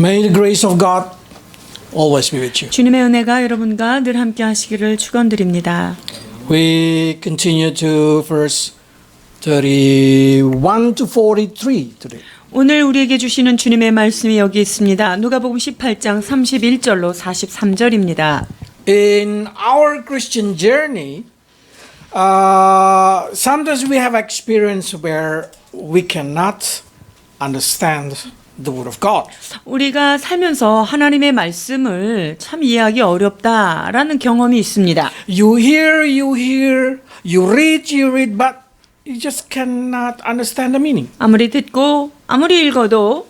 May the grace of God always be with you. 주님의 은혜가 여러분과 늘 함께 하시기를 축원드립니다. We continue to verse 31 to 43 today. 오늘 우리에게 주시는 주님의 말씀이 여기 있습니다. 누가복음 18장 31절로 43절입니다. In our Christian journey, sometimes we have experience where we cannot understand the word of God. 우리가 살면서 하나님의 말씀을 참 이해하기 어렵다라는 경험이 있습니다. You hear, you read, but you just cannot understand the meaning. 아무리 듣고 아무리 읽어도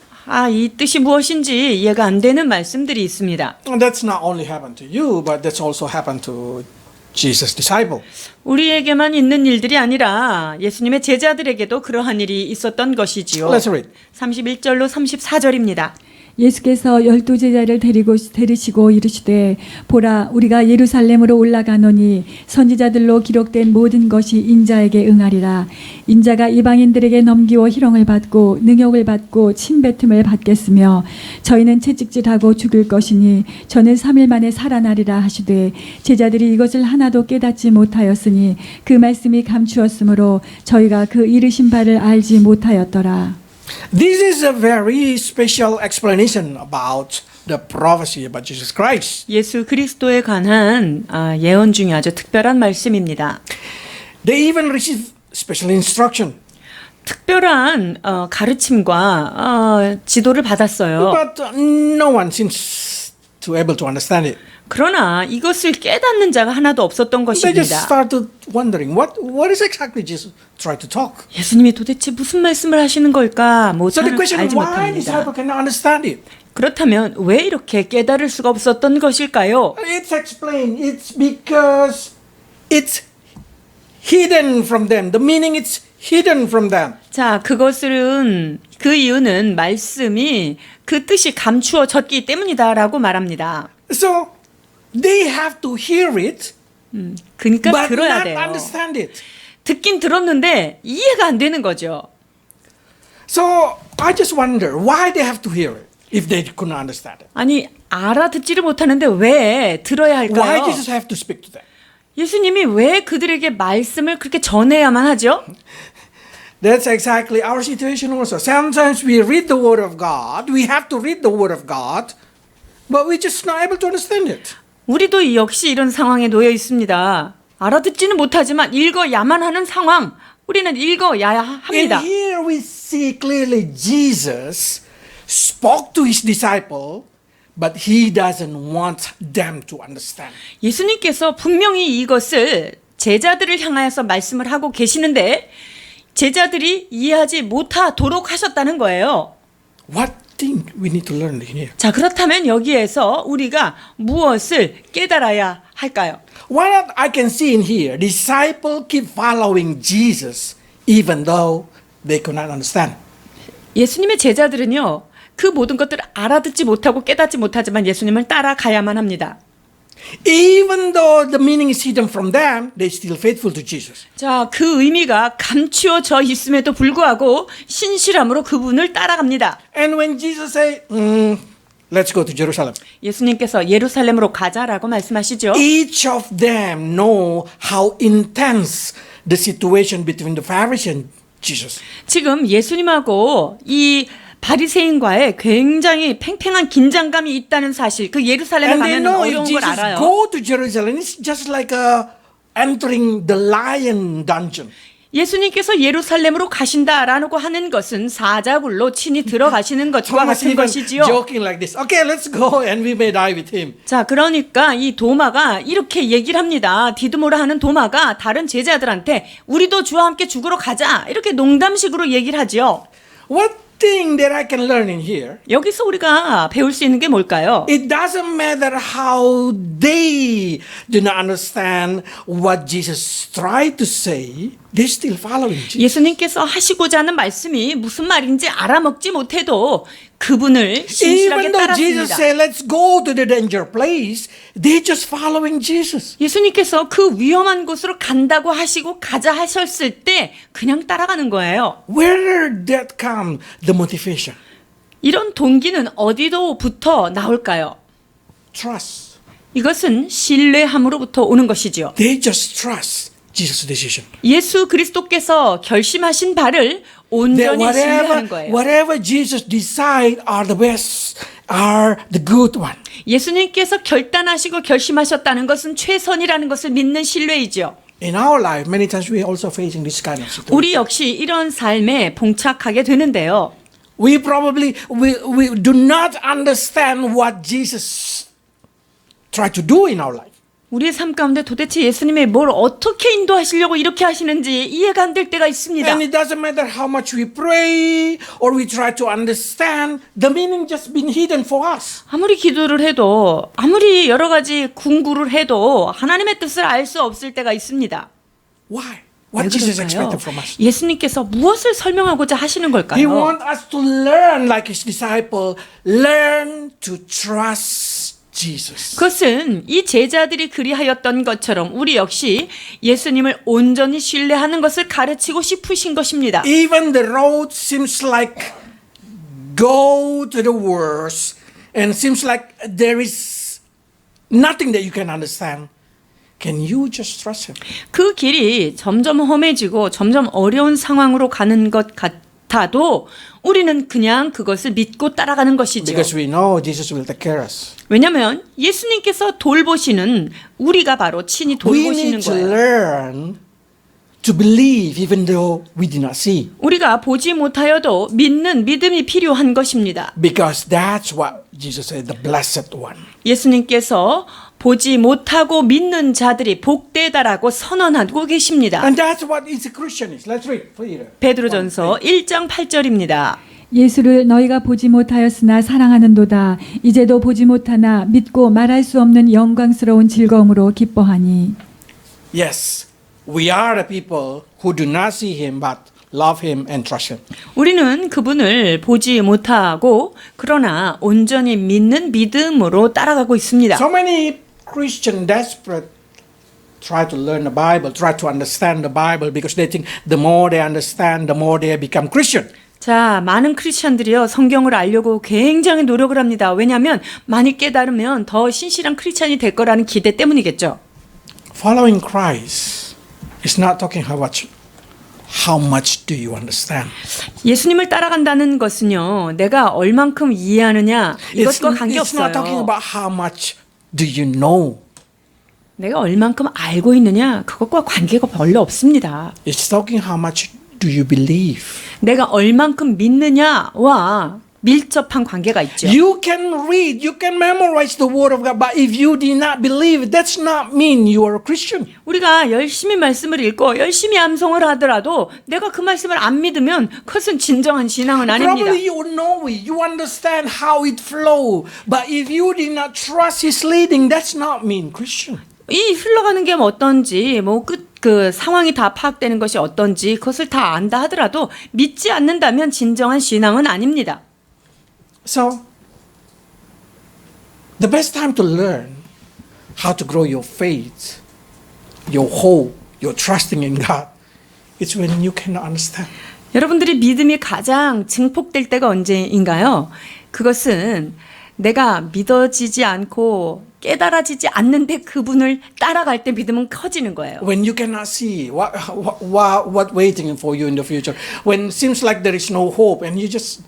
이 뜻이 무엇인지 이해가 안 되는 말씀들이 있습니다. And that's not only happened to you, but that's also happened to Jesus' disciple. 우리에게만 있는 일들이 아니라 예수님의 제자들에게도 그러한 일이 있었던 것이지요. Let's read. 31절로 34절입니다. 예수께서 12제자를 데리시고 이르시되 보라 우리가 예루살렘으로 올라가노니 선지자들로 기록된 모든 것이 인자에게 응하리라. 인자가 이방인들에게 넘기워 희롱을 받고 능욕을 받고 침뱉음을 받겠으며 저희는 채찍질하고 죽을 것이니 저는 3일 만에 살아나리라 하시되 제자들이 이것을 하나도 깨닫지 못하였으니 그 말씀이 감추었으므로 저희가 그 이르신 바를 알지 못하였더라. This is a very special explanation about the prophecy about Jesus Christ. 예수 그리스도에 관한 예언 중에 아주 특별한 말씀입니다. They even received special instruction. 특별한 가르침과 지도를 받았어요. But no one seems to able to understand it. 그러나 이것을 깨닫는 자가 하나도 없었던 They just 것입니다. started wondering what is exactly Jesus trying to talk. 예수님이 도대체 무슨 말씀을 하시는 걸까? So the 못하는 question 알지 is why disciple 못합니다. cannot understand it. 그렇다면 왜 이렇게 깨달을 수가 없었던 것일까요? It's explained. It's because it's hidden from them. The meaning is hidden from them. 자, 그 이유는 말씀이 그 뜻이 감추어졌기 때문이다라고 말합니다. So they have to hear it, 그러니까 but 들어야 not 돼요. understand it. 듣긴 들었는데 이해가 안 되는 거죠. So I just wonder why they have to hear it if they could not understand it. 아니 알아듣지를 못하는데 왜 들어야 Why 할까요? Jesus have to speak to them? 예수님이 왜 그들에게 말씀을 그렇게 전해야만 하죠? That's exactly our situation also. Sometimes we read the Word of God, we have to read the Word of God, but we're just not able to understand it. 우리도 역시 이런 상황에 놓여 있습니다. 알아듣지는 못하지만 읽어야만 하는 상황. 우리는 읽어야 And 합니다. here we see clearly Jesus spoke to his disciple, but he doesn't want them to understand. 예수님께서 분명히 이것을 제자들을 향하여서 말씀을 하고 계시는데 제자들이 이해하지 못하도록 하셨다는 거예요. What thing we need to learn here? 자, 그렇다면 여기에서 우리가 무엇을 깨달아야 할까요? What I can see in here, disciples keep following Jesus even though they could not understand. 예수님의 제자들은요, 그 모든 것들을 알아듣지 못하고 깨닫지 못하지만 예수님을 따라가야만 합니다. Even though the meaning is hidden from them, they're still faithful to Jesus. 자, 그 의미가 감추어져 있음에도 불구하고 신실함으로 그분을 따라갑니다. And when Jesus say, let's go to Jerusalem, 예수님께서 예루살렘으로 가자라고 말씀하시죠. each of them know how intense the situation between the Pharisees and Jesus. 지금 예수님하고 이 바리새인과의 굉장히 팽팽한 긴장감이 있다는 사실, 그 예루살렘에 And they 가면 know if 어려운 걸 Jesus 알아요. go to Jerusalem, it's just like entering the lion dungeon. 예수님께서 예루살렘으로 가신다라고 하는 것은 사자굴로 친히 들어가시는 것과 Thomas 같은 even 것이지요. joking like this. Okay, let's go and we may die with him. 자, 그러니까 이 도마가 이렇게 얘기를 합니다. 디드모라 하는 도마가 다른 제자들한테 우리도 주와 함께 죽으러 가자 이렇게 농담식으로 얘기를 하죠. What thing that I can learn in here? 여기서 우리가 배울 수 있는 게 뭘까요? It doesn't matter how they do not understand what Jesus tried to say, they're still following Jesus. 예수님께서 하시고자 하는 말씀이 무슨 말인지 알아먹지 못해도 그분을 신실하게 Even though Jesus 따랐습니다. said, let's go to the danger place, they're just following Jesus. 예수님께서 그 위험한 곳으로 간다고 하시고 가자 하셨을 때 그냥 따라가는 거예요. Where did that come, the motivation? 이런 동기는 어디로부터 나올까요? Trust. 이것은 신뢰함으로부터 오는 것이지요. They just trust Jesus' decision. 예수 그리스도께서 결심하신 바를 That 온전히 신뢰하는 거예요. whatever Jesus decide are the best, are the good one. 예수님께서 결단하시고 결심하셨다는 것은 최선이라는 것을 믿는 신뢰이지요. In our life, many times we are also facing this kind of situation. 우리 역시 이런 삶에 봉착하게 되는데요. We probably we do not understand what Jesus tried to do in our life. 우리의 삶 가운데 도대체 예수님이 뭘 어떻게 인도하시려고 이렇게 하시는지 이해가 안 될 때가 있습니다. And it doesn't matter how much we pray or we try to understand, the meaning just been hidden for us. 아무리 기도를 해도 아무리 여러 가지 궁구를 해도 하나님의 뜻을 알 수 없을 때가 있습니다. Why? 왜 What Jesus 그럴까요? expected from us? 예수님께서 무엇을 설명하고자 하시는 He 걸까요? wants us to learn like his disciple, learn to trust Jesus. 그것은 이 제자들이 그리하였던 것처럼 우리 역시 예수님을 온전히 신뢰하는 것을 가르치고 싶으신 것입니다. Even the road seems like go to the worst and seems like there is nothing that you can understand. Can you just trust him? 그 길이 점점 험해지고 점점 어려운 상황으로 가는 것 같아도 우리는 그냥 그것을 믿고 따라가는 것이죠. Because we know Jesus will take care of us. 왜냐하면 예수님께서 돌보시는 우리가 바로 친히 We 돌보시는 need to 거예요. learn to believe even though we did not see. 우리가 보지 못하여도 믿는 믿음이 필요한 것입니다. Because that's what Jesus said, the blessed one. 예수님께서 보지 못하고 믿는 자들이 복되다라고 선언하고 계십니다. And that's what is a Christian is. Let's read Peter. 베드로전서 1장 8절입니다. 예수를 너희가 보지 못하였으나 사랑하는도다. 이제도 보지 못하나 믿고 말할 수 없는 영광스러운 즐거움으로 기뻐하니. Yes, we are the people who do not see him but love him and trust him. 우리는 그분을 보지 못하고 그러나 온전히 믿는 믿음으로 따라가고 있습니다. So many Christians desperate try to learn the Bible, try to understand the Bible because they think the more they understand, the more they become Christian. 자, 많은 크리스천들이요 성경을 알려고 굉장히 노력을 합니다. 왜냐하면 많이 깨달으면 더 신실한 크리스천이 될 거라는 기대 때문이겠죠. Following Christ is not talking how much do you understand. 예수님을 따라간다는 것은요, 내가 얼만큼 이해하느냐 이것과 It's not talking 관계없어요. about how much do you know. 내가 얼만큼 알고 있느냐 그것과 관계가 별로 없습니다. It's talking how much do you believe. 내가 얼만큼 믿느냐와 밀접한 관계가 있죠. You can read, you can memorize the word of God, but if you did not believe, that's not mean you are a Christian. 우리가 열심히 말씀을 읽고 열심히 암송을 하더라도 내가 그 말씀을 안 믿으면 그것은 진정한 신앙은 아닙니다. Probably you know it, you understand how it flow, but if you did not trust His leading, that's not mean Christian. 이 흘러가는 게 어떤지 그 상황이 다 파악되는 것이 어떤지 그것을 다 안다 하더라도 믿지 않는다면 진정한 신앙은 아닙니다. So, the best time to learn how to grow your faith, your hope, your trusting in God, it's when you cannot understand. 여러분들이 믿음이 가장 증폭될 때가 언제인가요? 그것은 내가 믿어지지 않고 깨달아지지 않는데 그분을 따라갈 때 믿음은 커지는 거예요. When you cannot see what waiting for you in the future, when it seems like there is no hope and you just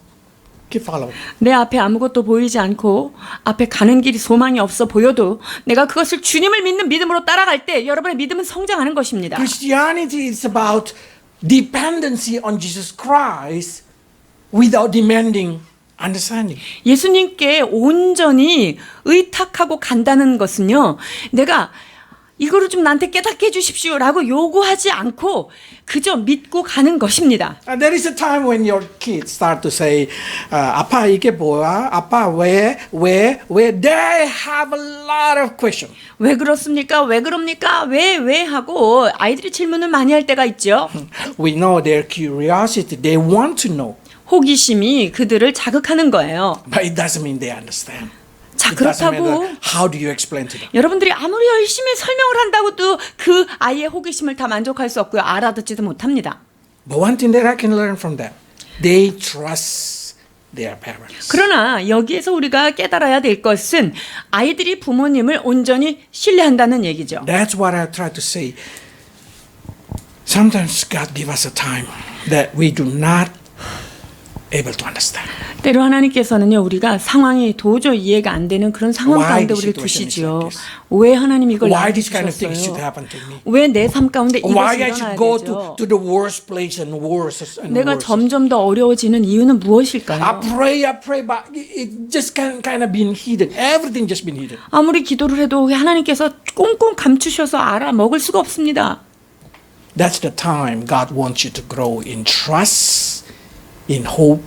keep following. 내 앞에 아무것도 보이지 않고 앞에 가는 길이 소망이 없어 보여도 내가 그것을 주님을 믿는 믿음으로 따라갈 때 여러분의 믿음은 성장하는 것입니다. Christianity is about dependency on Jesus Christ without demanding understanding. 예수님께 온전히 의탁하고 간다는 것은요. 내가 이거를 좀 나한테 깨닫게 해주십시오라고 요구하지 않고 그저 믿고 가는 것입니다. There is a time when your kids start to say, 아빠 이게 뭐야? 아빠 왜? They have a lot of questions. 왜 그렇습니까? 왜 그럽니까? 왜 하고 아이들이 질문을 많이 할 때가 있죠. We know their curiosity. They want to know. 호기심이 그들을 자극하는 거예요. But it doesn't mean they understand. 자, It doesn't 그렇다고 matter how do you explain to them. 여러분들이 아무리 열심히 설명을 한다고도 그 아이의 호기심을 다 만족할 수 없고요. 알아듣지도 못합니다. But one thing that I can learn from them, they trust their parents. 그러나 여기에서 우리가 깨달아야 될 것은 아이들이 부모님을 온전히 신뢰한다는 얘기죠. That's what I try to say. Sometimes God give us a time that we do not able to understand. 때로 하나님께서는요, 우리가 상황이 도저히 이해가 안 되는 그런 상황 Why 가운데 the 우리를 situation is 두시지요. like this? 왜 하나님 이걸 Why 나한테 this kind of things should 주셨어요? happen to me? 왜 내 삶 가운데 Why 이것이 I 일어나야 should go 되죠? to the worst place and worse and 내가 worse. 점점 더 어려워지는 이유는 무엇일까요? I pray, but it just kind of been hidden. Everything just been hidden. 아무리 기도를 해도 하나님께서 꽁꽁 감추셔서 알아 먹을 수가 없습니다. That's the time God wants you to grow in trust, in hope,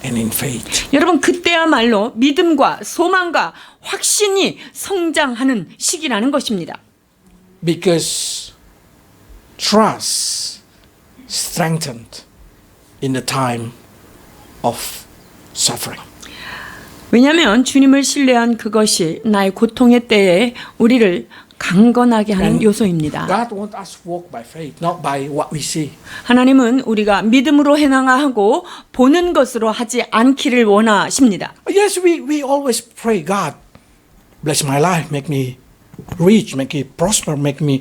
and in faith. 여러분 그때야말로 믿음과 소망과 확신이 성장하는 시기라는 것입니다. Because trust strengthened in the time of suffering. 왜냐하면 주님을 신뢰한 그것이 나의 고통의 때에 우리를 강건하게 하는 요소입니다. God wants us to walk by faith, not by what we see. 하나님은 우리가 믿음으로 행하고 보는 것으로 하지 않기를 원하십니다. Yes, we always pray, God, bless my life, make me rich, make me prosper, make me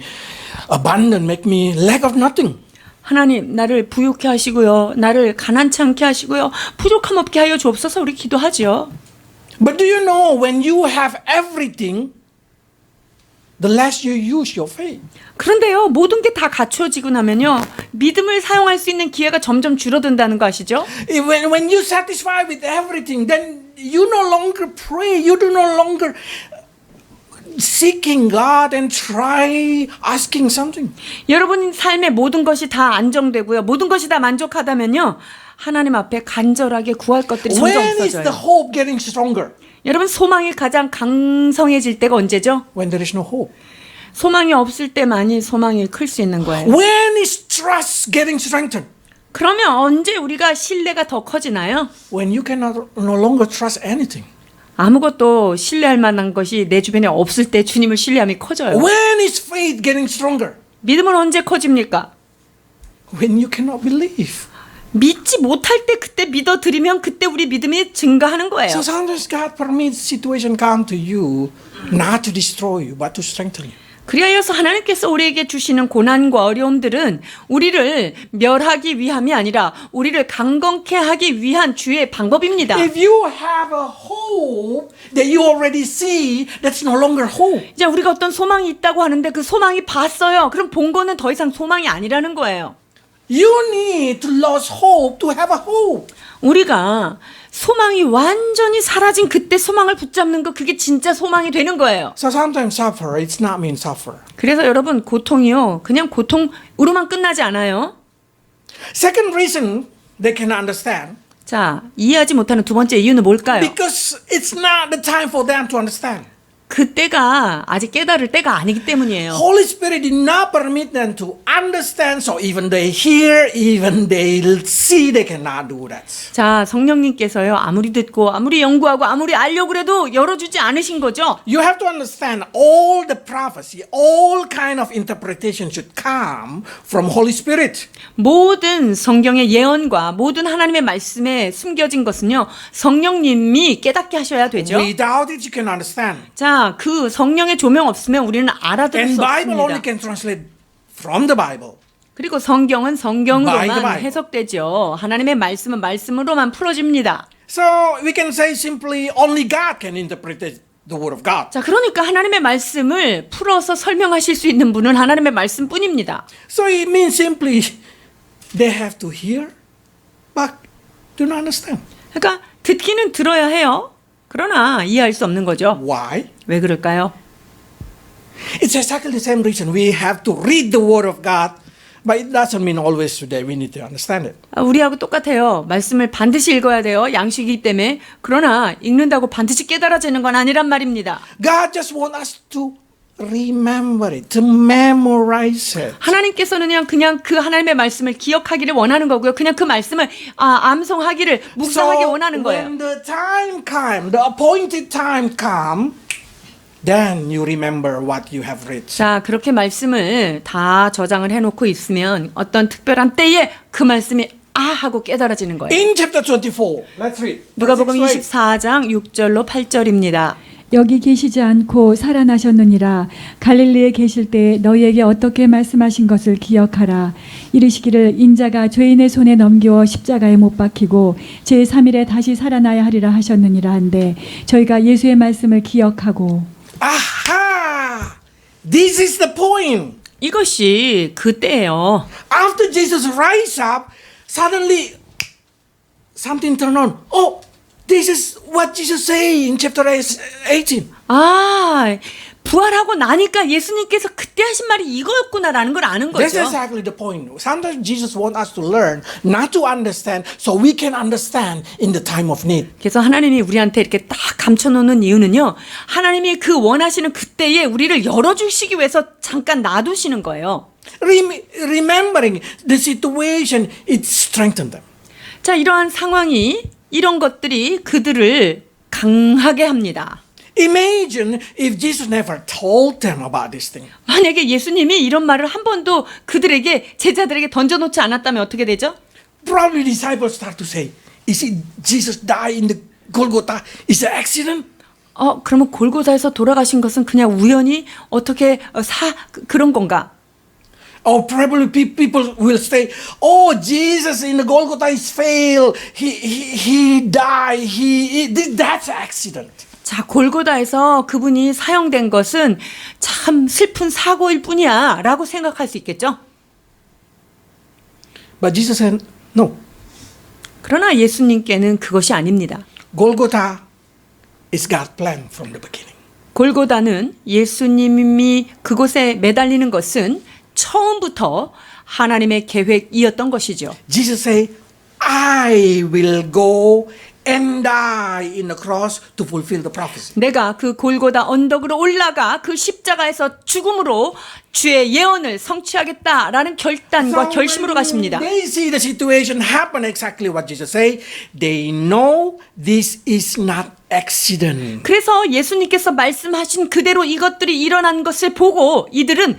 abundant, make me lack of nothing. 하나님 나를 부유케 하시고요. 나를 가난치 않게 하시고요. 부족함 없게 하여 주옵소서 우리 기도하지요. But do you know when you have everything, the less you use your faith. 그런데요, 모든 게 다 갖춰지고 나면요, 믿음을 사용할 수 있는 기회가 점점 줄어든다는 거 아시죠? When you satisfy with everything, then you no longer pray. You do no longer seeking God and try asking something. 여러분 삶의 모든 것이 다 안정되고요, 모든 것이 다 만족하다면요, 하나님 앞에 간절하게 구할 것들이 점점 When is the 없어져요. hope getting stronger? 여러분 소망이 가장 강성해질 때가 언제죠? When there is no hope. 소망이 없을 때만이 소망이 클 수 있는 거예요. When is trust getting strengthened? 그러면 언제 우리가 신뢰가 더 커지나요? When you cannot no longer trust anything. 아무것도 신뢰할 만한 것이 내 주변에 없을 때 주님을 신뢰함이 커져요. When is faith getting stronger? 믿음은 언제 커집니까? When you cannot believe. 믿지 못할 때 그때 믿어드리면 그때 우리 믿음이 증가하는 거예요. So sometimes God permits situation come to you not to destroy you, but to strengthen you. 그리하여서 하나님께서 우리에게 주시는 고난과 어려움들은 우리를 멸하기 위함이 아니라 우리를 강건케 하기 위한 주의 방법입니다. If you have a hope that you already see, that's no longer hope. 이제 우리가 어떤 소망이 있다고 하는데 그 소망이 봤어요. 그럼 본 거는 더 이상 소망이 아니라는 거예요. You need to lose hope to have a hope. 우리가 소망이 완전히 사라진 그때 소망을 붙잡는 거 그게 진짜 소망이 되는 거예요. So sometimes suffer, it's not mean suffer. 그래서 여러분 고통이요. 그냥 고통으로만 끝나지 않아요. Second reason they cannot understand, 자, 이해하지 못하는 두 번째 이유는 뭘까요? because it's not the time for them to understand. 그때가 아직 깨달을 때가 아니기 때문이에요. Holy Spirit did not permit them to understand, so even they hear, even they see, they cannot do that. 자, 성령님께서요. 아무리 듣고 아무리 연구하고 아무리 알려고 해도 열어주지 않으신 거죠. You have to understand all the prophecy, all kind of interpretation should come from Holy Spirit. 모든 성경의 예언과 모든 하나님의 말씀에 숨겨진 것은요. 성령님이 깨닫게 하셔야 되죠. Without it, you can understand. 자, 그 성령의 조명 없으면 우리는 알아들을 And 수 Bible only 없습니다. can translate from the Bible. 그리고 성경은 By the 성경으로만 Bible. 해석되죠. 하나님의 말씀은 말씀으로만 풀어집니다. So we can say simply only God can interpret the Word of God. 자, 그러니까 하나님의 말씀을 풀어서 설명하실 수 있는 분은 하나님의 말씀뿐입니다. So it means simply they have to hear, but do not understand. 그러니까 듣기는 들어야 해요. 그러나 이해할 수 없는 거죠. Why? 왜 그럴까요? It's exactly the same reason we have to read the Word of God, but it doesn't mean always today we need to understand it. 우리하고 똑같아요. 말씀을 반드시 읽어야 돼요. 양식이기 때문에. 그러나 읽는다고 반드시 깨달아지는 건 아니란 말입니다. God just wants us to remember it, to memorize it. 하나님께서는 그냥 그 하나님의 말씀을 기억하기를 원하는 거고요. 그냥 그 말씀을 암송하기를 묵상하기 원하는 거예요. when the time comes, the appointed time comes, then you remember what you have read. 자, 그렇게 말씀을 다 저장을 해놓고 있으면 어떤 특별한 때에 그 말씀이 하고 깨달아지는 거예요. In chapter 24, let's read. 누가복음 Verse 6 to 8. 24장 6절로 8절입니다. 여기 계시지 않고 살아나셨느니라. 갈릴리에 계실 때 너희에게 어떻게 말씀하신 것을 기억하라. 이르시기를 인자가 죄인의 손에 넘겨 십자가에 못 박히고 제3일에 다시 살아나야 하리라 하셨느니라 한데 저희가 예수의 말씀을 기억하고 Aha! This is the point. 이것이 그때예요. After Jesus rise up, suddenly something turn on. Oh, this is what Jesus say in chapter 18. 부활하고 나니까 예수님께서 그때 하신 말이 이거였구나라는 걸 아는 That's 거죠. exactly the point. Sometimes Jesus wants us to learn, not to understand, so we can understand in the time of need. 그래서 하나님이 우리한테 이렇게 딱 감춰놓는 이유는요. 하나님이 그 원하시는 그때에 우리를 열어주시기 위해서 잠깐 놔두시는 거예요. Remembering the situation, it strengthened them. 자, 이러한 상황이 이런 것들이 그들을 강하게 합니다. Imagine if Jesus never told them about this thing. 만약에 예수님이 이런 말을 한 번도 그들에게 제자들에게 던져놓지 않았다면 어떻게 되죠? Probably disciples start to say, is it Jesus died in the Golgotha? Is it accident? 그러면 골고다에서 돌아가신 것은 그냥 우연히 어떻게 그런 건가? Or probably people will say, oh, Jesus in the Golgotha is failed. He died. That's accident. 자, 골고다에서 그분이 사형된 것은 참 슬픈 사고일 뿐이야 라고 생각할 수 있겠죠? But Jesus said, no. 그러나 예수님께는 그것이 아닙니다. Golgotha is God's plan from the beginning. 골고다는 예수님이 그곳에 매달리는 것은 처음부터 하나님의 계획이었던 것이죠. Jesus said, I will go and die in the cross to fulfill the prophecy. 내가 그 골고다 언덕으로 올라가 그 십자가에서 죽음으로 주의 예언을 성취하겠다라는 결단과 결심으로 가십니다. They see the situation happen exactly what Jesus said. They know this is not accident. 그래서 예수님께서 말씀하신 그대로 이것들이 일어난 것을 보고 이들은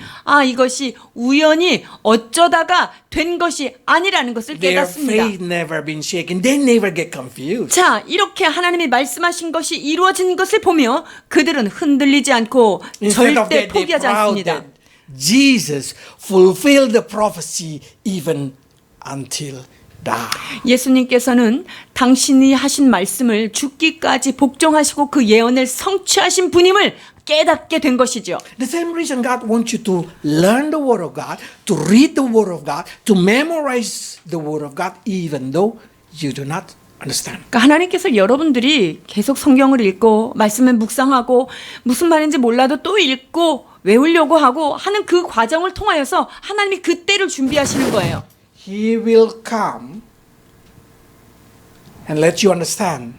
이것이 우연히 어쩌다가 된 것이 아니라는 것을 Their 깨닫습니다. faith never been shaken. They never get confused. 자, 이렇게 하나님이 말씀하신 것이 이루어진 것을 보며 그들은 흔들리지 않고 Instead of 절대 that, they 포기하지 proud 않습니다. that Jesus fulfilled the prophecy even until die. 예수님께서는 당신이 하신 말씀을 죽기까지 복종하시고 그 예언을 성취하신 분임을 깨닫게 된 것이죠. The same reason God wants you to learn the Word of God, to read the Word of God, to memorize the Word of God, even though you do not understand. 그러니까 하나님께서 여러분들이 계속 성경을 읽고 말씀을 묵상하고 무슨 말인지 몰라도 또 읽고 외우려고 하고 하는 그 과정을 통하여서 하나님이 그때를 준비하시는 거예요. He will come and let you understand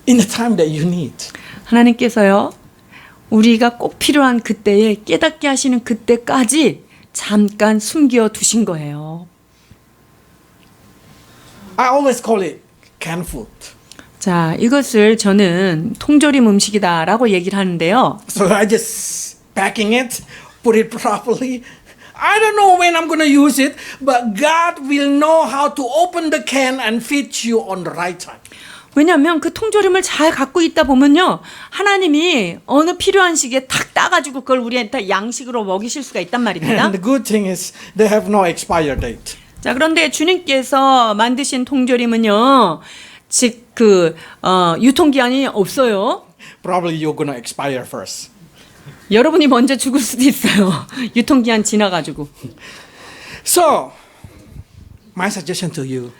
in the time that you need. 하나님께서요, 우리가 꼭 필요한 그때에 깨닫게 하시는 그때까지 잠깐 숨겨 두신 거예요. I always call it canned food. 자, 이것을 저는 통조림 음식이다라고 얘기를 하는데요. So I just packing it, put it properly. I don't know when I'm going to use it, but God will know how to open the can and feed you on the right time. 왜냐하면 그 통조림을 잘 갖고 있다 보면요, 하나님이 어느 필요한 시기에 탁 따가지고 그걸 우리한테 양식으로 먹이실 수가 있단 말입니다. And the good thing is they have no expire date. 자, 그런데 주님께서 만드신 통조림은요, 즉 유통기한이 없어요. Probably you're going to expire first. 여러분이 먼저 죽을 수도 있어요. 유통기한 지나가지고. So, my suggestion to you,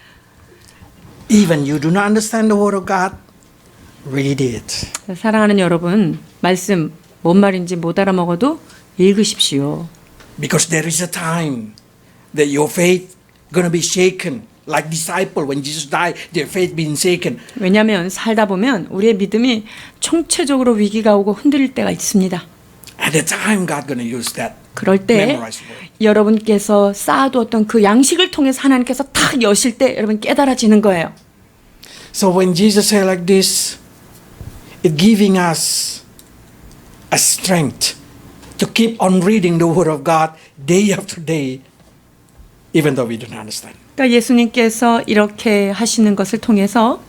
even you do not understand the Word of God, read it. 사랑하는 여러분, 말씀 뭔 말인지 못 알아먹어도 읽으십시오. Because there is a time that your faith going to be shaken. Like disciple when Jesus died, their faith being shaken. 왜냐하면 살다 보면 우리의 믿음이 총체적으로 위기가 오고 흔들릴 때가 있습니다. At the time, God going to use that. 그럴 때 Memorize word. 여러분께서 쌓아두었던 그 양식을 통해서 하나님께서 탁 여실 때 여러분 깨달아지는 거예요. So when Jesus said like this, it giving us a strength to keep on reading the Word of God day after day, even though we don't understand. 그러니까 예수님께서 이렇게 하시는 것을 통해서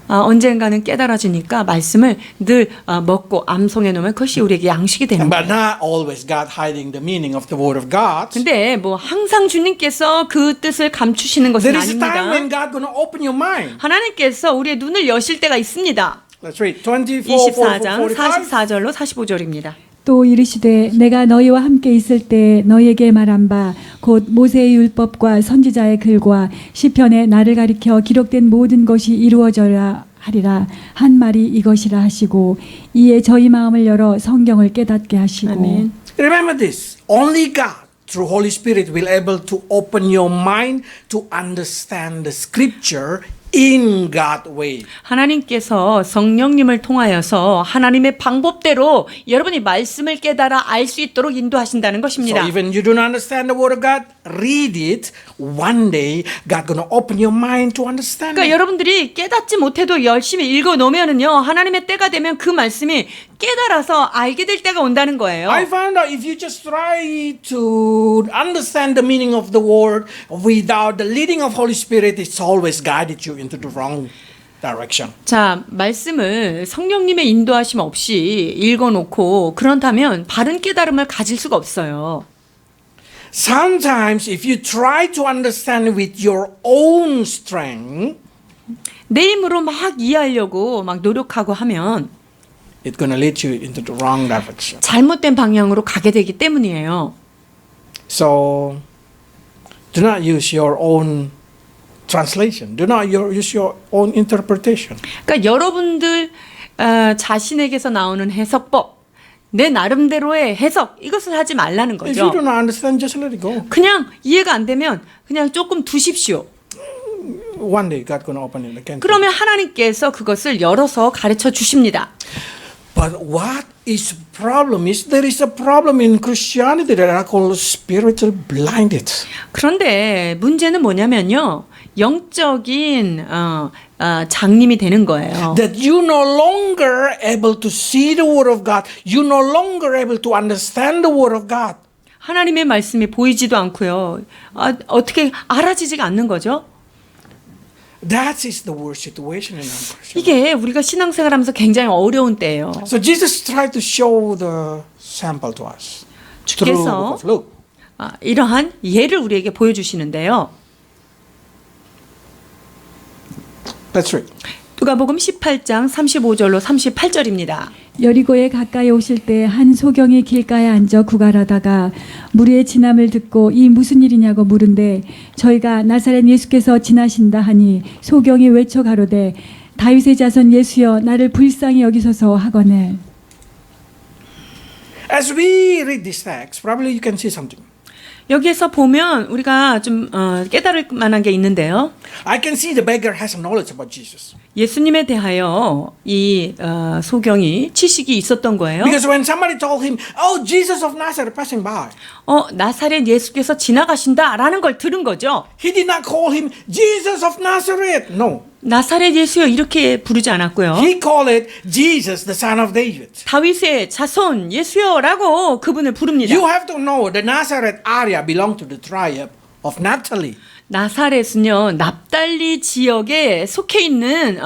언젠가는 깨달아지니까 말씀을 늘 먹고 암송해 놓으면 그것이 우리에게 양식이 되는 But 거예요. not always God hiding the meaning of the Word of God. 근데 뭐 항상 주님께서 그 뜻을 감추시는 것은 There is a time when 아닙니다. God going to open your mind. 하나님께서 우리의 눈을 여실 때가 있습니다. Let's read 24, 24장 45. 44절로 45절입니다. 또 이르시되 내가 너희와 함께 있을 때 너희에게 말한 바 곧 모세의 율법과 선지자의 글과 시편에 나를 가리켜 기록된 모든 것이 이루어져야 하리라 한 말이 이것이라 하시고 이에 저희 마음을 열어 성경을 깨닫게 하시고 아멘. Remember this. Only God, through Holy Spirit, will able to open your mind to understand the Scripture in God's way. 하나님께서 성령님을 통하여서 하나님의 방법대로 여러분이 말씀을 깨달아 알 수 있도록 인도하신다는 것입니다. So even you don't understand the Word of God, read it. One day, God going to open your mind to understand 그러니까 it. 여러분들이 깨닫지 못해도 열심히 읽어 놓으면은요 하나님의 때가 되면 그 말씀이 깨달아서 알게 될 때가 온다는 거예요. I found out if you just try to understand the meaning of the word without the leading of Holy Spirit, it's always guided you into the wrong direction. 자, 말씀을 성령님의 인도하심 없이 읽어 놓고 그렇다면 바른 깨달음을 가질 수가 없어요. Sometimes if you try to understand with your own strength, 내 힘으로 막 이해하려고 막 노력하고 하면 it's going to lead you into the wrong direction. 잘못된 방향으로 가게 되기 때문이에요. So do not use your own translation. Do not use your own interpretation. 그러니까 여러분들 자신에게서 나오는 해석법, 내 나름대로의 해석 이것을 하지 말라는 If you 거죠. do not understand, just let it go. 그냥 이해가 안 되면 그냥 조금 두십시오. One day God going to open it again. 그러면 하나님께서 그것을 열어서 가르쳐 주십니다. But what is problem is there is a problem in Christianity that I call spiritual blinded. 그런데 문제는 뭐냐면요. 영적인 장님이 되는 거예요. That you no longer able to see the word of God. You no longer able to understand the word of God. 하나님의 말씀이 보이지도 않고요. 어떻게 알아지지가 않는 거죠? That is the worst situation in our Christian. 이게 우리가 신앙생활하면서 굉장히 어려운 때예요. So Jesus tried to show the sample to us through the book of Luke. 이러한 예를 우리에게 보여주시는데요. Let's read. 누가복음 18장 35절로 38절입니다. 여리고에 가까이 오실 때 한 소경이 길가에 앉아 구갈하다가 무리의 지남을 듣고 이 무슨 일이냐고 물은데 저희가 나사렛 예수께서 지나신다 하니 소경이 외쳐 가로되 다윗의 자손 예수여 나를 불쌍히 여기소서 하거늘. As we read this text, probably you can see something. 여기에서 보면 우리가 좀 깨달을 만한 게 있는데요. I can see the beggar has knowledge about Jesus. 예수님에 대하여 이 소경이 지식이 있었던 거예요. Because when somebody told him, "Oh, Jesus of Nazareth passing by," 나사렛 예수께서 지나가신다라는 걸 들은 거죠. he did not call him Jesus of Nazareth. No, 나사렛 예수여 이렇게 부르지 않았고요. he called it Jesus, the son of David. 다윗의 자손 예수여라고 그분을 부릅니다. You have to know the Nazareth area belonged to the tribe of Naphtali. 나사렛은요 납달리 지역에 속해 있는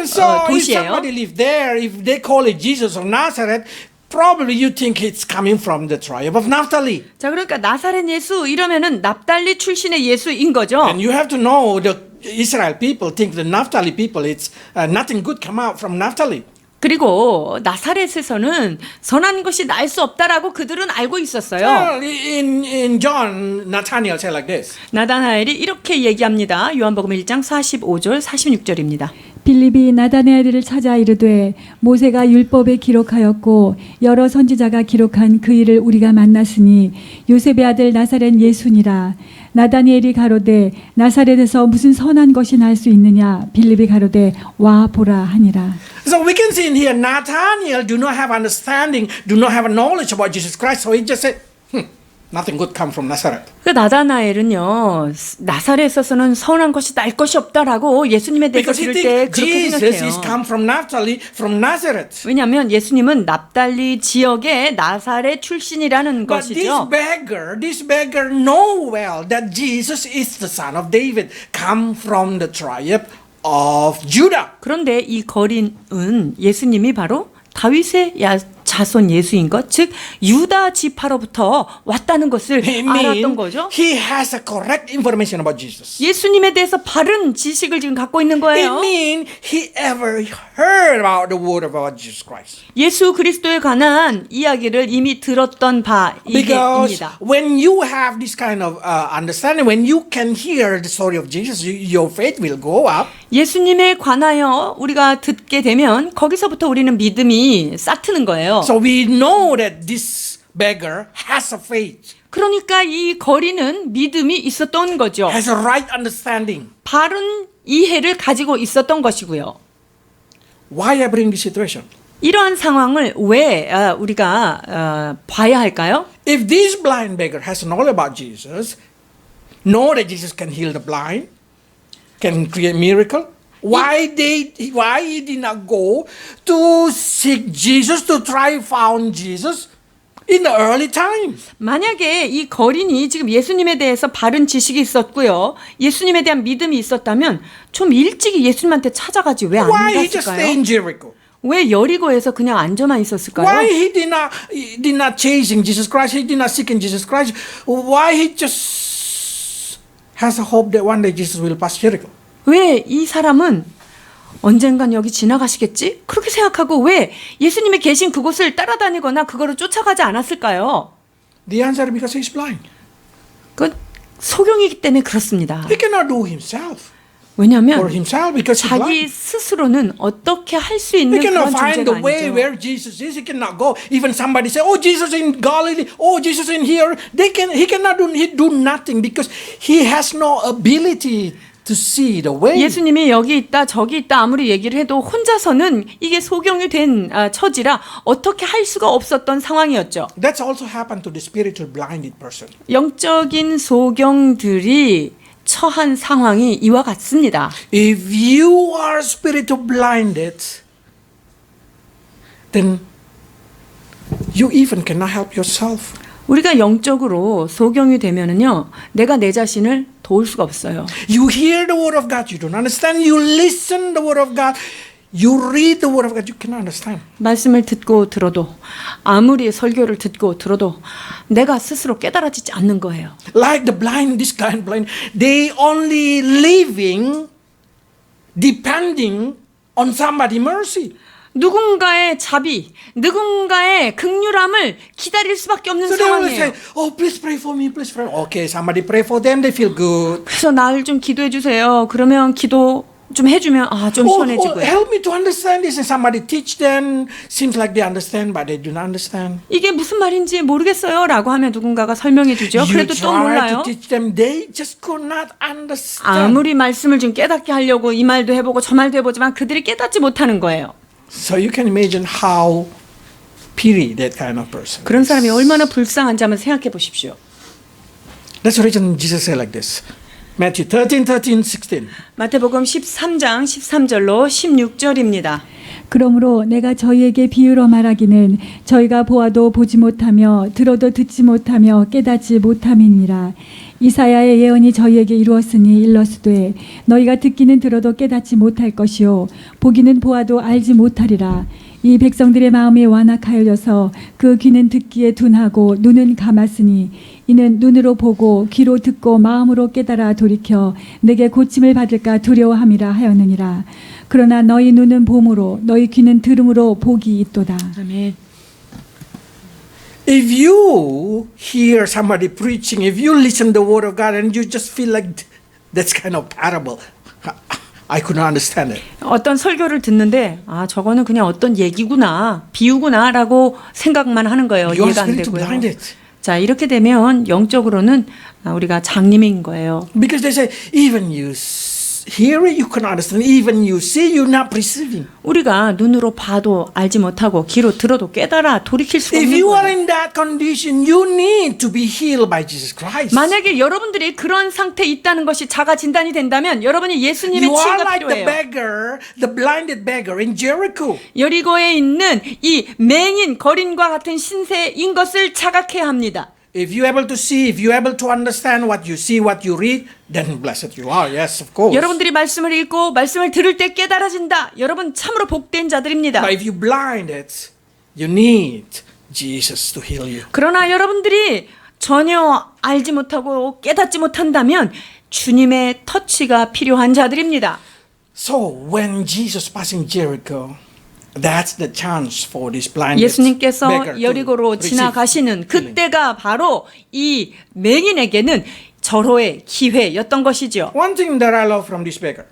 So if 도시예요. somebody live there, if they call it Jesus of Nazareth, probably you think it's coming from the tribe of Naphtali. 자 그러니까 나사렛 예수 이러면은 납달리 출신의 예수인 거죠. And you have to know the Israel people think the Naphtali people, it's nothing good come out from Naphtali. 그리고 나사렛에서는 선한 것이 날 수 없다라고 그들은 알고 있었어요. Well, in John, Nathaniel said like this. 나다나엘이 이렇게 얘기합니다. 요한복음 1장 45절 46절입니다. 빌립이 나다나엘을 찾아 이르되 모세가 율법에 기록하였고 여러 선지자가 기록한 그 일을 우리가 만났으니 요셉의 아들 나사렛 예수니라. 나다니엘이 가로되 나사렛에서 무슨 선한 것이 날 수 있느냐. 빌립이 가로되 와 보라 하니라. So we can see in here, Nathaniel do not have understanding, do not have knowledge about Jesus Christ. So he just said, Nothing good come from Nazareth. 그 나다나엘은요, 나사렛에서는 선한 것이 날 것이 없다라고 예수님에 대해서 Because he 들을 때 thinks 그렇게 Jesus is 생각해요. come from Naphtali, from Nazareth. 왜냐하면 예수님은 납달리 지역의 나사렛 출신이라는 But 것이죠. this beggar know well that Jesus is the son of David, come from the tribe of Judah. 그런데 이 거린은 예수님이 바로 다윗의 자손 예수인 것, 즉 유다 지파로부터 왔다는 것을 It 알았던 means 거죠. he has a correct information about Jesus. 예수님에 대해서 바른 지식을 지금 갖고 있는 It 거예요. means he ever heard about the word about Jesus Christ. 예수 그리스도에 관한 이야기를 이미 들었던 Because 바입니다. when you have this kind of understanding, when you can hear the story of Jesus, your faith will go up. 예수님에 관하여 우리가 듣게 되면 거기서부터 우리는 믿음이 싹트는 거예요. So we know that this beggar has a faith, 그러니까 이 거리는 믿음이 있었던 거죠. has a right understanding. 바른 이해를 가지고 있었던 것이고요. Why I bring this situation? 이러한 상황을 왜 우리가 봐야 할까요? If this blind beggar has knowledge about Jesus, know that Jesus can heal the blind, can create miracle, why he did not go to seek Jesus, to try found Jesus in the early times? 만약에 이 거린이 지금 예수님에 대해서 바른 지식이 있었고요. 예수님에 대한 믿음이 있었다면 좀 일찍이 예수님한테 찾아가지 왜 안 Why he just stay 갔을까요? in Jericho? 왜 여리고에서 그냥 앉아만 있었을까요? Why he did not chasing Jesus Christ? He did not seeking Jesus Christ? Why he just has a hope that one day Jesus will pass Jericho? 왜 이 사람은 언젠간 여기 지나가시겠지? 그렇게 생각하고 왜 예수님이 계신 그곳을 따라다니거나 그거를 쫓아가지 않았을까요? The answer is because he's blind. 그 소경이기 때문에 그렇습니다. He cannot do himself for 왜냐하면 himself because he's 자기 blind. 스스로는 어떻게 할 수 He 있는 cannot 그런 find the 존재가 way 아니죠. where Jesus is. He cannot go. Even somebody say, "Oh, Jesus in Galilee. Oh, Jesus in here." He cannot do nothing because he has no ability to see the way. 예수님이 여기 있다 저기 있다 아무리 얘기를 해도 혼자서는 이게 소경이 된 처지라 어떻게 할 수가 없었던 상황이었죠. That's also happened to the spiritual blinded person. 영적인 소경들이 처한 상황이 이와 같습니다. If you are spiritual blinded, then you even cannot help yourself. 우리가 영적으로 소경이 되면은요, 내가 내 자신을 도울 수가 없어요. You hear the word of God, you don't understand. You listen the word of God, you read the word of God, you cannot understand. 말씀을 듣고 들어도 아무리 설교를 듣고 들어도 내가 스스로 깨달아지지 않는 거예요. Like the blind, this kind of blind, they only living depending on somebody's mercy. 누군가의 자비, 누군가의 긍휼함을 기다릴 수밖에 없는 So they always say, 상황이에요. "Oh, please pray for me, please pray." Okay, somebody pray for them, they feel good. 그래서 나를 좀 기도해 주세요. 그러면 기도 좀 해주면 좀 Oh, 시원해지고요. help me to understand this. And somebody teach them. Seems like they understand, but they do not understand. 이게 무슨 말인지 모르겠어요 라고 하면 누군가가 설명해 주죠. You 그래도 또 try 몰라요. to teach them, they just could not understand. 아무리 말씀을 좀 깨닫게 하려고 이 말도 해보고 저 말도 해보지만 그들이 깨닫지 못하는 거예요. So you can imagine how pity that kind of person. 그런 사람이 얼마나 불쌍한지 한번 생각해 보십시오. That's the reason Jesus said like this. Matthew 13:16. 마태복음 13장 13절로 16절입니다. 그러므로 내가 저희에게 비유로 말하기는 저희가 보아도 보지 못하며 들어도 듣지 못하며 깨닫지 못함이니라. 이사야의 예언이 저희에게 이루었으니 일러스되 너희가 듣기는 들어도 깨닫지 못할 것이요 보기는 보아도 알지 못하리라. 이 백성들의 마음이 완악하여져서 그 귀는 듣기에 둔하고 눈은 감았으니 이는 눈으로 보고 귀로 듣고 마음으로 깨달아 돌이켜 내게 고침을 받을까 두려워함이라 하였느니라. 그러나 너희 눈은 봄으로 너희 귀는 들음으로 복이 있도다. 아멘. If you hear somebody preaching, if you listen to the word of God and you just feel like that's kind of parable, I could not understand it. 어떤 설교를 듣는데 저거는 그냥 어떤 얘기구나 비유구나라고 생각만 하는 거예요. You are 이해가 안 spiritually 되고요. blinded. 자 이렇게 되면 영적으로는 우리가 장님인 거예요. Because they say, even hear it, you cannot understand. Even you see, you're not perceiving. 우리가 눈으로 봐도 알지 못하고 귀로 들어도 깨달아 돌이킬 수가 If 없는 you are 거예요. in that condition, you need to be healed by Jesus Christ. 만약에 여러분들이 그런 상태에 있다는 것이 자가 진단이 된다면 여러분이 예수님의 You are 치유가 like the 필요해요. beggar, the blinded beggar in Jericho. 여리고에 있는 이 맹인 거린과 같은 신세인 것을 자각해야 합니다. If you're able to see, if you're able to understand what you see, what you read, then blessed you are. Yes, of course. 여러분들이 말씀을 읽고 말씀을 들을 때 깨달아진다. 여러분 참으로 복된 자들입니다. But if you blinded, you need Jesus to heal you. 그러나 여러분들이 전혀 알지 못하고 깨닫지 못한다면 주님의 터치가 필요한 자들입니다. So when Jesus passing Jericho, that's the chance for this blinded 예수님께서 beggar to 여리고로 receive 지나가시는 healing. 그때가 바로 이 맹인에게는 절호의 기회였던 것이죠. One thing that I love from this beggar,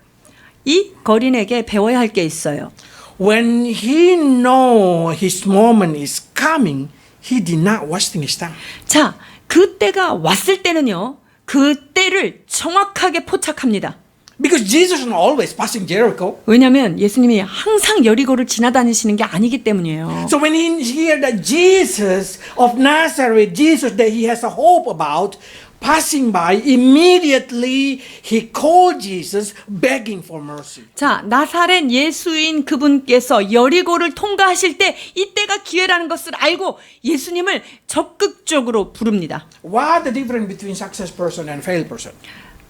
이 거린에게 배워야 할 게 있어요. when he know his moment is coming, he did not wasting his time. 자, 그때가 왔을 때는요. 그때를 정확하게 포착합니다. Because Jesus is not always passing Jericho. 왜냐하면 예수님이 항상 여리고를 지나다니시는 게 아니기 때문이에요. So when he hear that Jesus of Nazareth, Jesus that he has a hope about, passing by, immediately he called Jesus begging for mercy. 자, 나사렛 예수인 그분께서 여리고를 통과하실 때 이때가 기회라는 것을 알고 예수님을 적극적으로 부릅니다. What the difference between success person and failed person?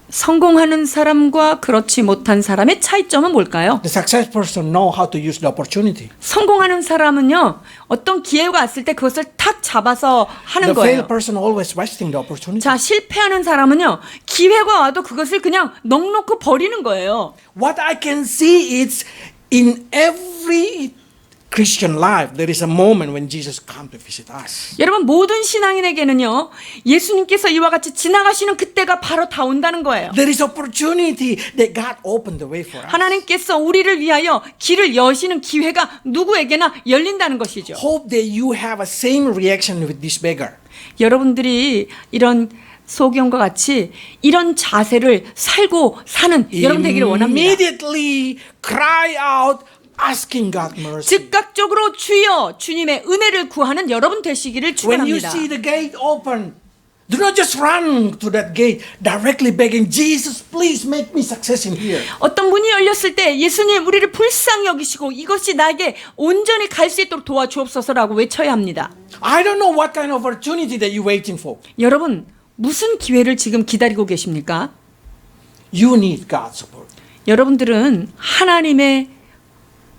성공하는 사람과 그렇지 못한 사람의 차이점은 뭘까요? The success person know how to use the opportunity. 성공하는 사람은요, 어떤 기회가 왔을 때 그것을 탁 잡아서 하는 The failed 거예요. person always wasting the opportunity. 자, 실패하는 사람은요, 기회가 와도 그것을 그냥 넉넉히 버리는 거예요. What I can see is in every Christian life there is a moment when Jesus comes to visit us. 여러분, 모든 신앙인에게는요, 예수님께서 이와 같이 지나가시는 그때가 바로 다 온다는 거예요. There is opportunity that God opened the way for us. 하나님께서 우리를 위하여 길을 여시는 기회가 누구에게나 열린다는 것이죠. Hope that you have a same reaction with this beggar. 여러분들이 이런 소경과 같이 이런 자세를 살고 사는 여러분 되기를 원합니다. Immediately cry out asking God mercy. 즉각적으로 주여 주님의 은혜를 구하는 여러분 되시기를 When you 축원합니다. see the gate open, do not just run to that gate directly begging Jesus, please make me success in here. 어떤 문이 열렸을 때 예수님 우리를 불쌍히 여기시고 이것이 나에게 온전히 갈 수 있도록 도와주옵소서라고 외쳐야 합니다. I don't know what kind of opportunity that you're waiting for. 여러분 무슨 기회를 지금 기다리고 계십니까? You need God's support. 여러분들은 하나님의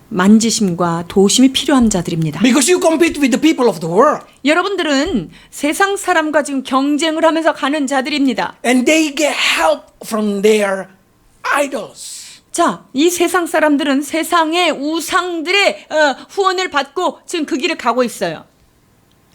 만지심과 도우심이 필요한 자들입니다. Because you compete with the people of the world. 여러분들은 세상 사람과 지금 경쟁을 하면서 가는 자들입니다. And they get help from their idols. 자, 이 세상 사람들은 세상의 우상들의 후원을 받고 지금 그 길을 가고 있어요.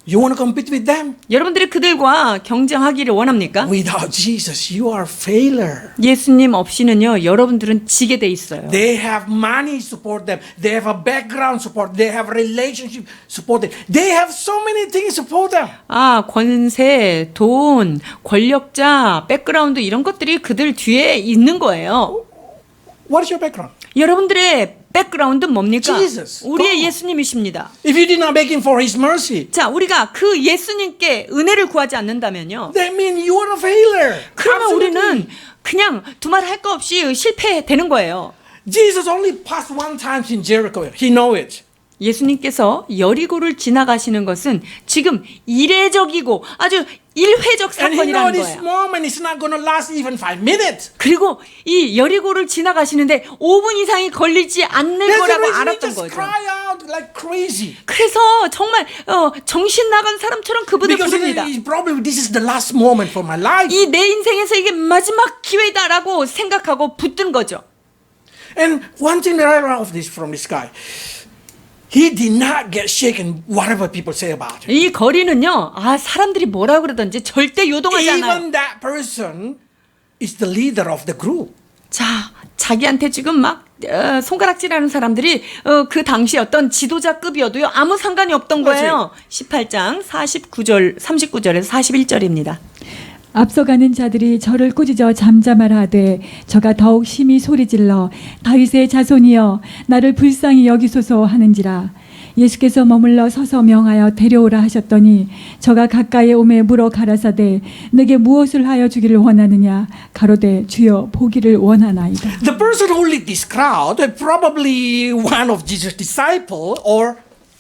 You want to compete with them? 여러분들이 그들과 경쟁하기를 원합니까? Without Jesus, you are failure. 예수님 없이는요, 여러분들은 지게 돼 있어요. They have money support them. They have a background support. They have relationship support them. They have so many things support them. 아, 권세, 돈, 권력자, 백그라운드 이런 것들이 그들 뒤에 있는 거예요. What is your background? 여러분들의 백그라운드는 뭡니까? Jesus. 우리의 God. 예수님이십니다. If you did not beg him for his mercy, 자, 우리가 그 예수님께 은혜를 구하지 않는다면요. that means you are a failure. 그러면 Absolutely. 우리는 그냥 두말 할 거 없이 실패되는 거예요. Jesus only passed one time in Jericho. He know it. 예수님께서 여리고를 지나가시는 것은 지금 이례적이고 아주 일회적 And he know 사건이라는 this 거예요. moment is not going to last even 5 minutes. 그리고 이 여리고를 지나가시는데 5분 이상이 걸리지 않을 That's the 거라고 reason he 알았던 just 거죠. cry out like crazy. 그래서 정말 정신 나간 사람처럼 그분을 Because 부릅니다. probably this is the last moment for my life. 이 내 인생에서 이게 마지막 기회다라고 생각하고 붙든 거죠. And one thing that I love this from this guy, he did not get shaken whatever people say about him. 이 거리는요, 아 사람들이 뭐라 그러든지 절대 요동하지 않아요. Even that person is the leader of the group. 자, 자기한테 지금 막 손가락질하는 사람들이 그 당시 어떤 지도자급이어도요 아무 상관이 없던 거예요. 18장 39절, 39절에서 41절입니다. 앞서가는 자들이 저를 꾸짖어 잠잠하라 하되 저가 더욱 심히 소리질러 다윗의 자손이여 나를 불쌍히 여기소서 하는지라. 예수께서 머물러 서서 명하여 데려오라 하셨더니 저가 가까이 오매 물어 가라사대 내게 무엇을 하여 주기를 원하느냐. 가로되 주여 보기를 원하나이다. The person who led this crowd was probably one of Jesus' disciples or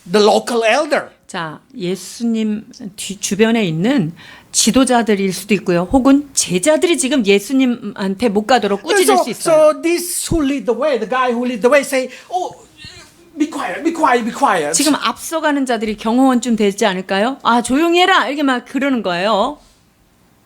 the local elder. 자, 예수님 주변에 있는 지도자들일 수도 있고요. 혹은 제자들이 지금 예수님한테 못 가도록 꾸짖을 수 있어요. So this who lead the way, the guy who lead the way say, "Oh, be quiet, be quiet, be quiet." 지금 앞서가는 자들이 경호원쯤 되지 않을까요? 아, 조용히 해라. 이렇게 막 그러는 거예요.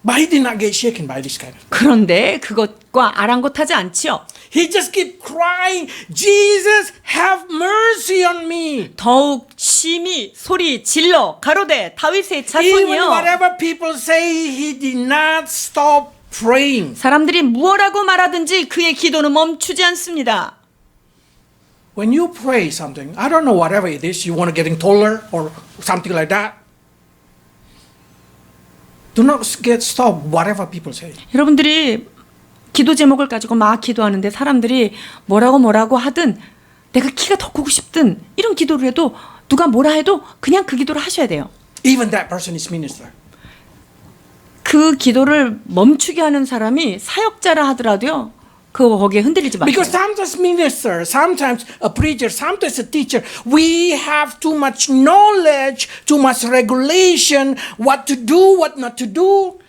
But he did not get shaken by this kind of. 그런데 그것과 아랑곳하지 않지요. He just keep crying, "Jesus, have mercy on me." 더욱 심히 소리 질러 가로되 다윗의 Even 자손이여. whatever people say, he did not stop praying. 사람들이 무엇라고 말하든지 그의 기도는 멈추지 않습니다. When you pray something, I don't know whatever it is, you want to getting taller or something like that. Do not get stop whatever people say. 여러분들이 기도 제목을 가지고 막 기도하는데 사람들이 뭐라고 하든 내가 키가 더 크고 싶든 이런 기도를 해도 누가 뭐라 해도 그냥 그 기도를 하셔야 돼요. Even that person is minister. 그 기도를 멈추게 하는 사람이 사역자라 하더라도요. 그거 거기에 흔들리지 마세요. Because sometimes minister, sometimes a preacher, sometimes a teacher, we have too much knowledge, too much regulation, what to do, what not to do.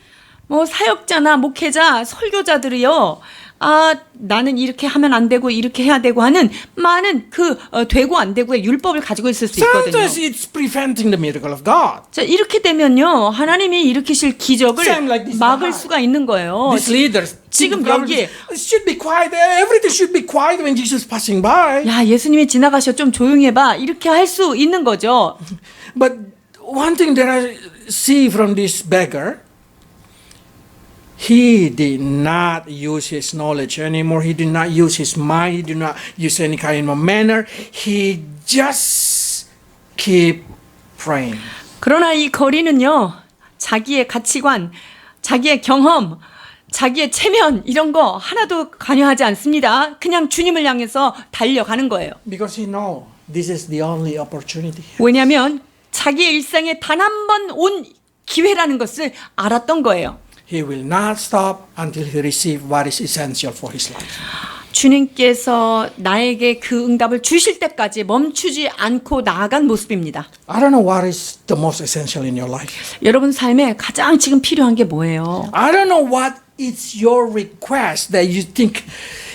뭐 사역자나 목회자, 설교자들이요. 아, 나는 이렇게 하면 안 되고 이렇게 해야 되고 하는 많은 되고 안 되고의 율법을 가지고 있을 수 있거든요. Sometimes it's preventing the miracle of God. 자, 이렇게 되면요. 하나님이 일으키실 기적을 Same like this 막을 Bahai. 수가 있는 거예요. These leaders 지금 probably 여기에 should be quiet. Everything should be quiet when Jesus passing by. 야, 예수님이 지나가셔 좀 조용히 해봐. 이렇게 할 수 있는 거죠. But one thing that I see from this beggar, he did not use his knowledge anymore. He did not use his mind. He did not use any kind of manner. He just keep praying. 그러나 이 거리는요. 자기의 가치관, 자기의 경험, 자기의 체면 이런 거 하나도 관여하지 않습니다. 그냥 주님을 향해서 달려가는 거예요. Because he know this is the only opportunity. 왜냐하면 자기의 일생에 단 한 번 온 기회라는 것을 알았던 거예요. He will not stop until he receive what is essential for his life. 주님께서 나에게 그 응답을 주실 때까지 멈추지 않고 나아간 모습입니다. I don't know what is the most essential in your life. 여러분 삶에 가장 지금 필요한 게 뭐예요? I don't know what is your request that you think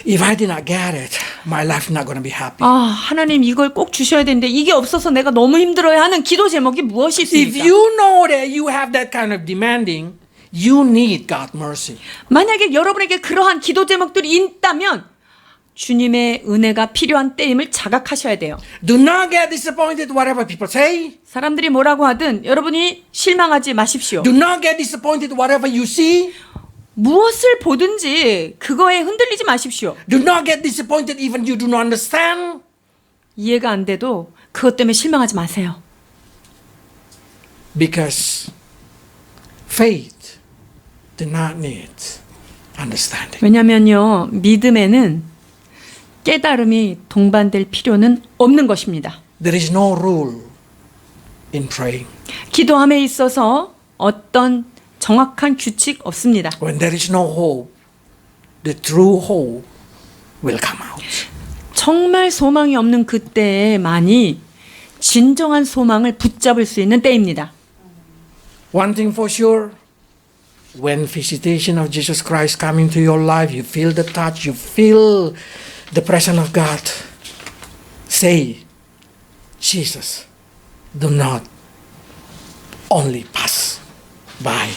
if I did not get it, my life is not going to be happy. 아, 하나님 이걸 꼭 주셔야 되는데 이게 없어서 내가 너무 힘들어야 하는 기도 제목이 무엇이 If 있습니까? you know that you have that kind of demanding, you need God's mercy. 만약에 여러분에게 그러한 기도 제목들이 있다면 주님의 은혜가 필요한 때임을 자각하셔야 돼요. Do not get disappointed whatever people say. 사람들이 뭐라고 하든 여러분이 실망하지 마십시오. Do not get disappointed whatever you see. 무엇을 보든지 그거에 흔들리지 마십시오. Do not get disappointed even you do not understand. 이해가 안 돼도 그것 때문에 실망하지 마세요. Because faith do not need understanding. 왜냐면요. 믿음에는 깨달음이 동반될 필요는 없는 것입니다. There is no rule in praying. 기도함에 있어서 어떤 정확한 규칙 없습니다. When there is no hope, the true hope will come out. 정말 소망이 없는 그때에만이 진정한 소망을 붙잡을 수 있는 때입니다. One thing for sure, when visitation of Jesus Christ coming to your life, you feel the touch, you feel the presence of God. Say, Jesus, do not only pass by.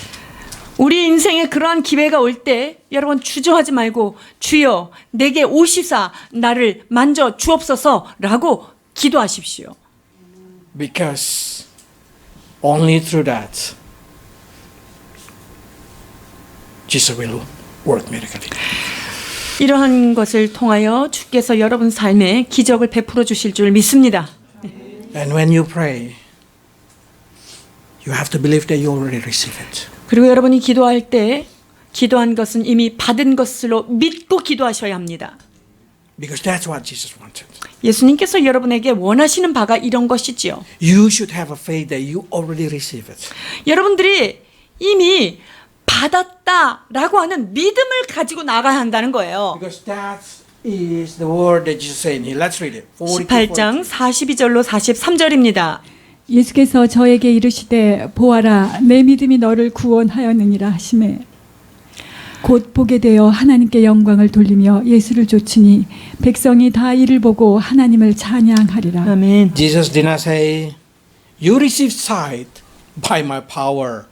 우리 인생에 그러한 기회가 올 때 여러분 주저하지 말고 주여 내게 오시사 나를 만져 주옵소서라고 기도하십시오. Because only through that, Jesus will work miracle. 이러한 것을 통하여 주께서 여러분 삶에 기적을 베풀어 주실 줄 믿습니다. And when you pray, you have to believe that you already receive it. 그리고 여러분이 기도할 때 기도한 것은 이미 받은 것으로 믿고 기도하셔야 합니다. Because that's what Jesus wanted. 예수님께서 여러분에게 원하시는 바가 이런 것이지요. You should have a faith that you already receive it. 여러분들이 이미 받았다라고 하는 믿음을 가지고 나가야 한다는 거예요. Because that is the word that Jesus said in here. Let's read it. 18장 42절로 43절입니다. 예수께서 저에게 이르시되 보아라 내 믿음이 너를 구원하였느니라 하시매 곧 보게 되어 하나님께 영광을 돌리며 예수를 좇으니 백성이 다 이를 보고 하나님을 찬양하리라. 아멘. Jesus did not say, you receive sight by my power.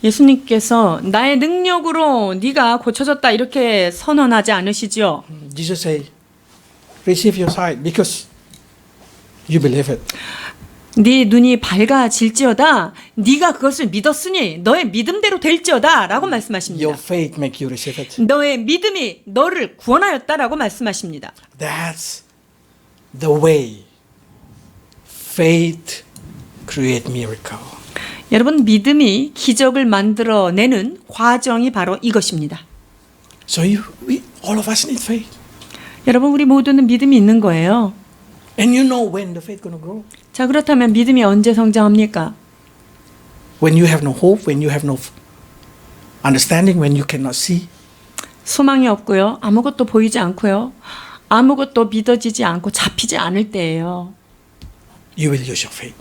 예수님께서 나의 능력으로 네가 고쳐졌다 이렇게 선언하지 않으시죠. Jesus said, receive your sight because you believe it. 네 눈이 밝아질지어다 네가 그것을 믿었으니 너의 믿음대로 될지어다 라고 말씀하십니다. Your faith make you receive it. 너의 믿음이 너를 구원하였다라고 말씀하십니다. That's the way faith create miracle. 여러분 믿음이 기적을 만들어내는 과정이 바로 이것입니다. So all of us need faith. 여러분 우리 모두는 믿음이 있는 거예요. And you know when the faith going to grow. 자 그렇다면 믿음이 언제 성장합니까? When you have no hope, when you have no understanding, when you cannot see. 소망이 없고요. 아무것도 보이지 않고요. 아무것도 믿어지지 않고 잡히지 않을 때예요. You will use your faith.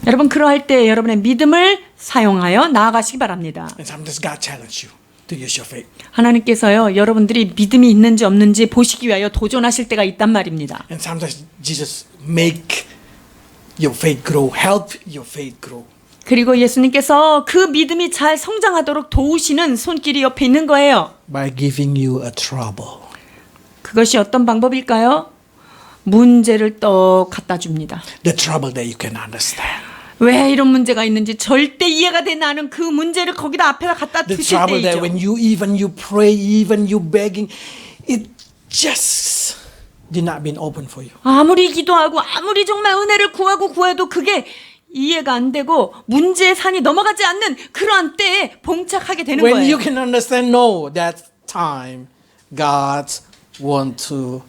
여러분 그러할 때 여러분의 믿음을 사용하여 나아가시기 바랍니다. And sometimes God challenge you to use your faith. 하나님께서요 여러분들이 믿음이 있는지 없는지 보시기 위하여 도전하실 때가 있단 말입니다. And sometimes Jesus make your faith grow, help your faith grow. 그리고 예수님께서 그 믿음이 잘 성장하도록 도우시는 손길이 옆에 있는 거예요. By giving you a trouble. 그것이 어떤 방법일까요? 문제를 떡 갖다 줍니다. The trouble that you can understand. 왜 이런 문제가 있는지 절대 이해가 되지 않은 그 문제를 거기다 앞에다 갖다 The 두실 trouble that 때이죠. when you pray, even you begging, it just did not been open for you. 아무리 기도하고 아무리 정말 은혜를 구해도 그게 이해가 안 되고 문제의 산이 넘어가지 않는 그러한 때에 봉착하게 되는 When 거예요. you can understand, no, that time God want to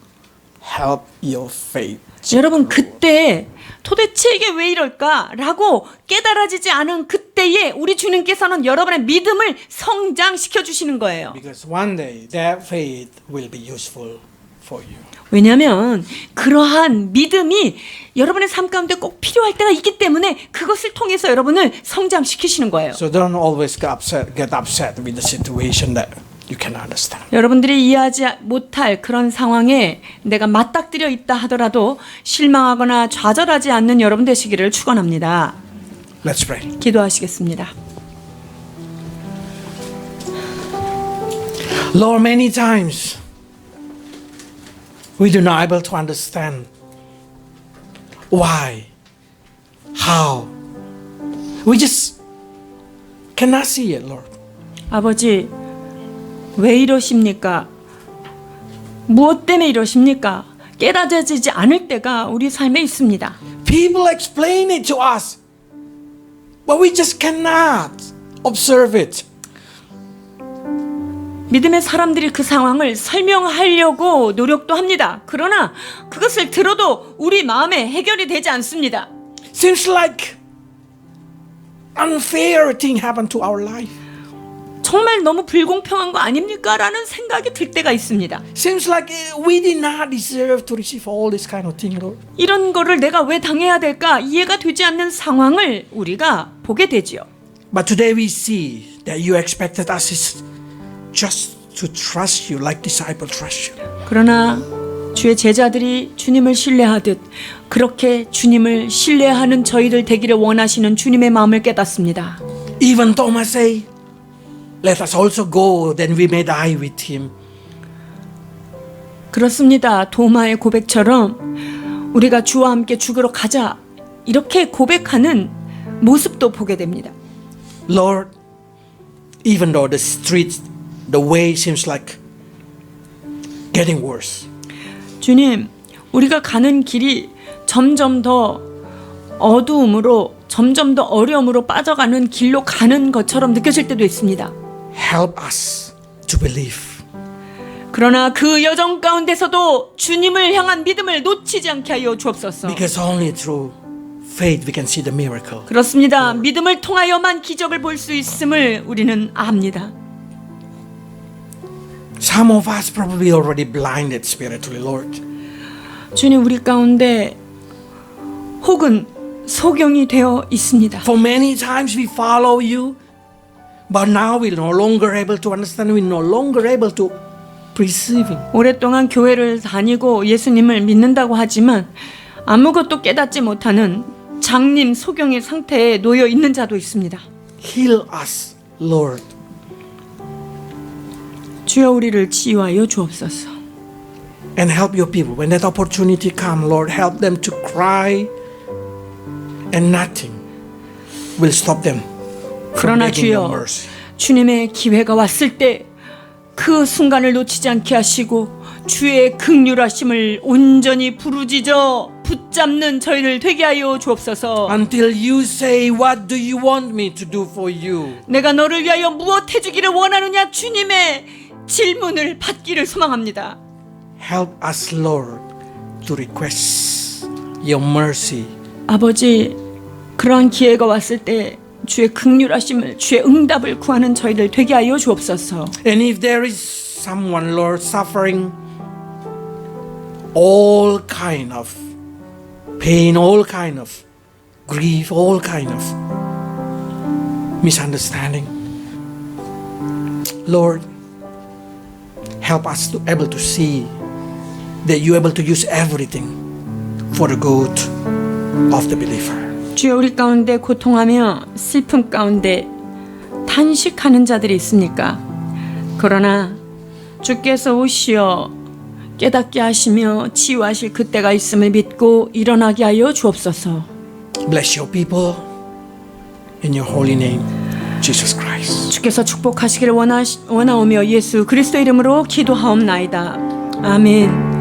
help your faith. 여러분 그때 도대체 이게 왜 이럴까라고 깨달아지지 않은 그때에 우리 주님께서는 여러분의 믿음을 성장시켜 주시는 거예요. Because one day that faith will be useful for you. 왜냐하면 그러한 믿음이 여러분의 삶 가운데 꼭 필요할 때가 있기 때문에 그것을 통해서 여러분을 성장시키시는 거예요. So don't always get upset with the situation that you can understand. 여러분들이 이해하지 못할 그런 상황에 내가 맞닥뜨려 있다 하더라도 실망하거나 좌절하지 않는 여러분 되시기를 축원합니다. Let's pray. 기도하시겠습니다. Lord, many times we do not able to understand why, how. We just cannot see it, Lord. 아버지, 왜 이러십니까? 무엇 때문에 이러십니까? 깨닫어지지 않을 때가 우리 삶에 있습니다. People explain it to us, but we just cannot observe it. 믿음의 사람들이 그 상황을 설명하려고 노력도 합니다. 그러나 그것을 들어도 우리 마음에 해결이 되지 않습니다. Seems like unfair thing happened to our life. 정말 너무 불공평한 거 아닙니까? 라는 생각이 들 때가 있습니다. Seems like we did not deserve to receive all this kind of thing, Lord. 이런 거를 내가 왜 당해야 될까? 이해가 되지 않는 상황을 우리가 보게 되지요. But today we see that you expected us just to trust you like disciples trust you. 그러나 주의 제자들이 주님을 신뢰하듯 그렇게 주님을 신뢰하는 저희들 되기를 원하시는 주님의 마음을 깨닫습니다. Even Thomas say, let us also go, then we may die with him. 그렇습니다. 도마의 고백처럼 우리가 주와 함께 죽으러 가자 이렇게 고백하는 모습도 보게 됩니다. Lord, even though the street, the way seems like getting worse. 주님, 우리가 가는 길이 점점 더 어두움으로 점점 더 어려움으로 빠져가는 길로 가는 것처럼 느껴질 때도 있습니다. Help us to believe. 그러나 그 여정 가운데서도 주님을 향한 믿음을 놓치지 않게 하여 주옵소서. Because only through faith we can see the miracle. 그렇습니다. 믿음을 통하여만 기적을 볼 수 있음을 우리는 압니다. Some of us probably already blinded spiritually, Lord. 주님, 우리 가운데 혹은 소경이 되어 있습니다. For many times we follow you, but now we're no longer able to understand, we're no longer able to perceiving. 오랫동안 교회를 다니고 예수님을 믿는다고 하지만 아무것도 깨닫지 못하는 장님 소경의 상태에 놓여 있는 자도 있습니다. Heal us, Lord. 주여, 우리를 치유하여 주옵소서. And help your people. When that opportunity comes, Lord, help them to cry, and nothing will stop them from 그러나 begging your 주여, mercy. 주님의 기회가 왔을 때 그 순간을 놓치지 않게 하시고 주의 긍휼하심을 온전히 부르짖어 붙잡는 저희를 되게 하여 주옵소서. Until you say, what do you want me to do for you? 내가 너를 위하여 무엇 해주기를 원하느냐, 주님의 질문을 받기를 소망합니다. Help us, Lord, to request your mercy. 아버지, 그러한 기회가 왔을 때 주의 긍휼하심을, 주의 응답을 구하는 저희를 되게 하여 주옵소서. And if there is someone, Lord, suffering all kind of pain, all kind of grief, all kind of misunderstanding, Lord, help us to able to see that you're able to use everything for the good of the believer. 주여, 우리 가운데 고통하며 슬픔 가운데 탄식하는 자들이 있습니까? 그러나 주께서 오시어 깨닫게 하시며 치유하실 그때가 있음을 믿고 일어나게 하여 주옵소서. Bless your people in your holy name, Jesus Christ. 주께서 축복하시기를 원하오며 예수 그리스도 이름으로 기도하옵나이다. 아멘.